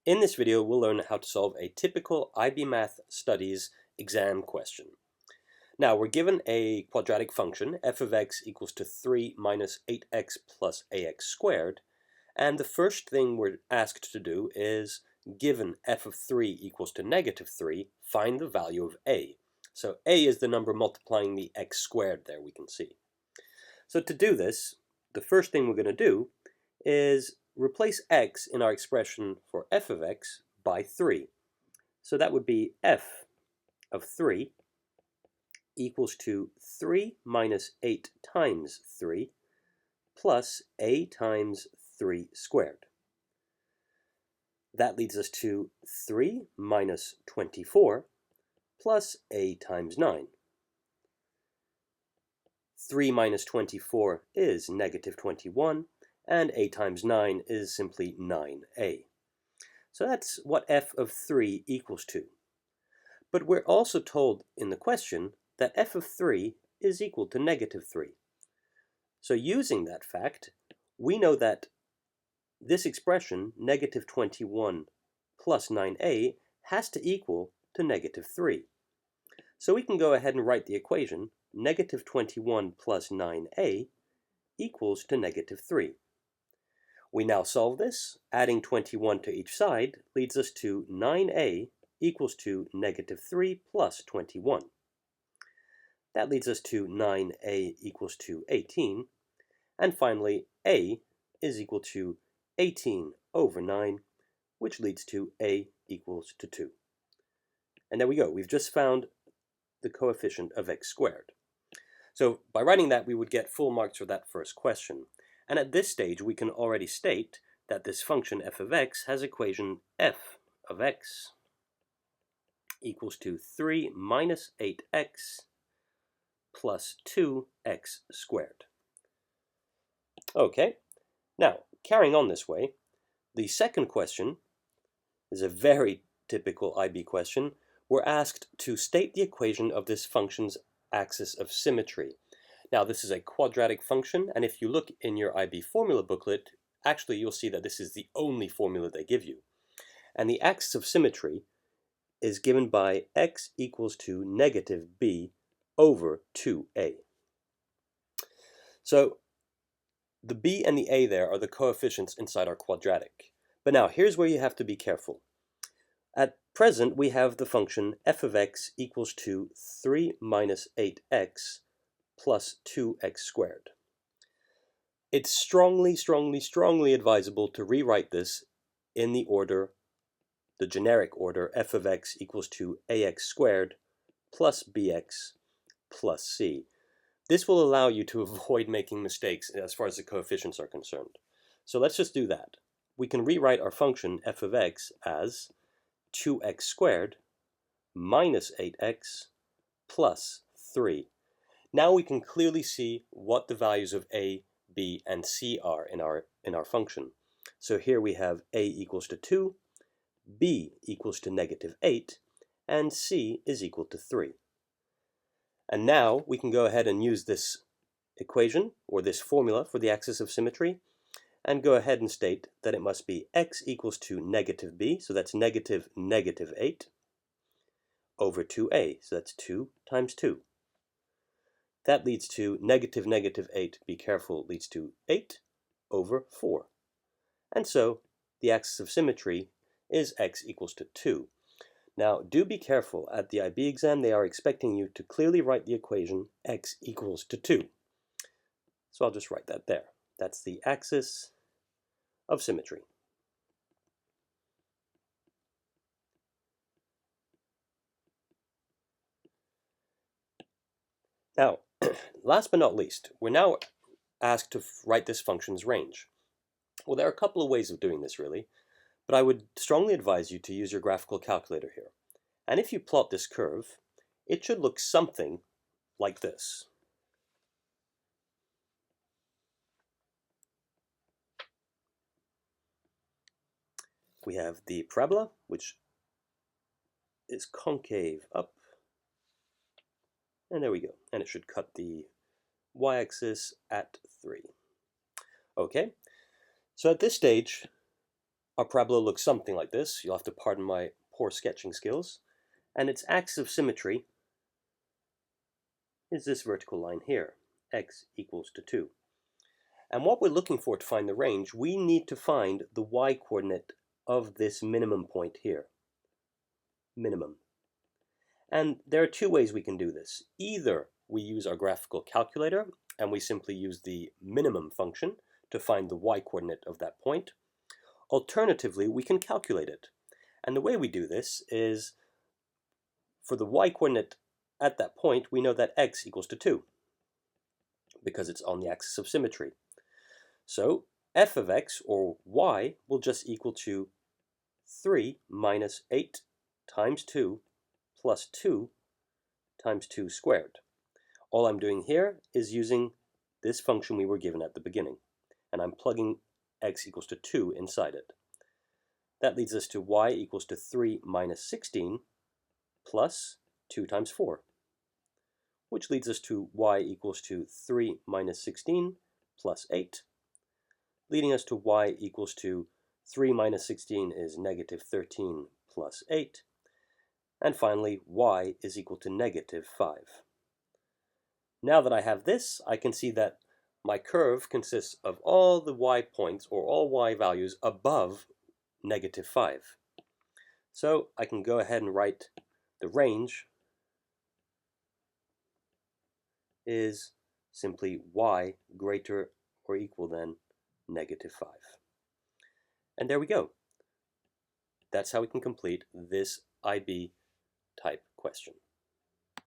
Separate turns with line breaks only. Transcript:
In this video, we'll learn how to solve a typical IB Math Studies exam question. Now, we're given a quadratic function, f of x equals to 3 minus 8x plus ax squared, and the first thing we're asked to do is, given f of 3 equals to negative 3, find the value of a. So a is the number multiplying the x squared there, we can see. So to do this, the first thing we're going to do is replace x in our expression for f of x by 3. So that would be f of 3 equals to 3 minus 8 times 3 plus a times 3 squared. That leads us to 3 minus 24 plus a times 9. 3 minus 24 is negative 21, and a times 9 is simply 9a. So that's what f of 3 equals to. But we're also told in the question that f of 3 is equal to negative 3. So using that fact, we know that this expression, negative 21 plus 9a, has to equal to negative 3. So we can go ahead and write the equation, negative 21 plus 9a equals to negative 3. We now solve this. Adding 21 to each side leads us to 9a equals to negative 3 plus 21. That leads us to 9a equals to 18. And finally, a is equal to 18 over 9, which leads to a equals to 2. And there we go. We've just found the coefficient of x squared. So by writing that, we would get full marks for that first question. And at this stage, we can already state that this function f of x has equation f of x equals to 3 minus 8x plus 2x squared. Okay, now carrying on this way, the second question is a very typical IB question. We're asked to state the equation of this function's axis of symmetry. Now, this is a quadratic function, and if you look in your IB formula booklet, actually you'll see that this is the only formula they give you. And the axis of symmetry is given by x equals to negative b over 2a. So the b and the a there are the coefficients inside our quadratic. But now, here's where you have to be careful. At present, we have the function f of x equals to 3 minus 8x plus 2x squared. It's strongly advisable to rewrite this in the order, the generic order, f of x equals to ax squared plus bx plus c. This will allow you to avoid making mistakes as far as the coefficients are concerned. So let's just do that. We can rewrite our function f of x as 2x squared minus 8x plus 3. Now we can clearly see what the values of a, b, and c are in our function. So here we have a equals to 2, b equals to negative 8, and c is equal to 3. And now we can go ahead and use this equation, or this formula for the axis of symmetry, and go ahead and state that it must be x equals to negative b, so that's negative 8, over 2a, so that's 2 times 2. That leads to negative 8, be careful, leads to 8 over 4. And so the axis of symmetry is x equals to 2. Now, do be careful. At the IB exam, they are expecting you to clearly write the equation x equals to 2. So I'll just write that there. That's the axis of symmetry. Now, last but not least, we're now asked to write this function's range. Well, there are a couple of ways of doing this, really, but I would strongly advise you to use your graphical calculator here. And if you plot this curve, it should look something like this. We have the parabola, which is concave up, and there we go. And it should cut the y-axis at 3. Okay, so at this stage, Our parabola looks something like this. You'll have to pardon my poor sketching skills. And its axis of symmetry is this vertical line here, x equals to 2. And what we're looking for to find the range, we need to find the y-coordinate of this minimum point here. Minimum. And there are two ways we can do this. Either we use our graphical calculator and we simply use the minimum function to find the y-coordinate of that point. Alternatively, we can calculate it. And the way we do this is, for the y-coordinate at that point, we know that x equals to 2 because it's on the axis of symmetry. So f of x, or y, will just equal to 3 minus 8 times 2 plus 2 times 2 squared. All I'm doing here is using this function we were given at the beginning, and I'm plugging x equals to 2 inside it. That leads us to y equals to 3 minus 16 plus 2 times 4, which leads us to y equals to 3 minus 16 plus 8, leading us to y equals to 3 minus 16 is negative 13 plus 8, and finally y is equal to negative 5. Now that I have this, I can see that my curve consists of all the y points, or all y values, above negative 5. So I can go ahead and write the range is simply y greater or equal than negative 5. And there we go. That's how we can complete this IB type question.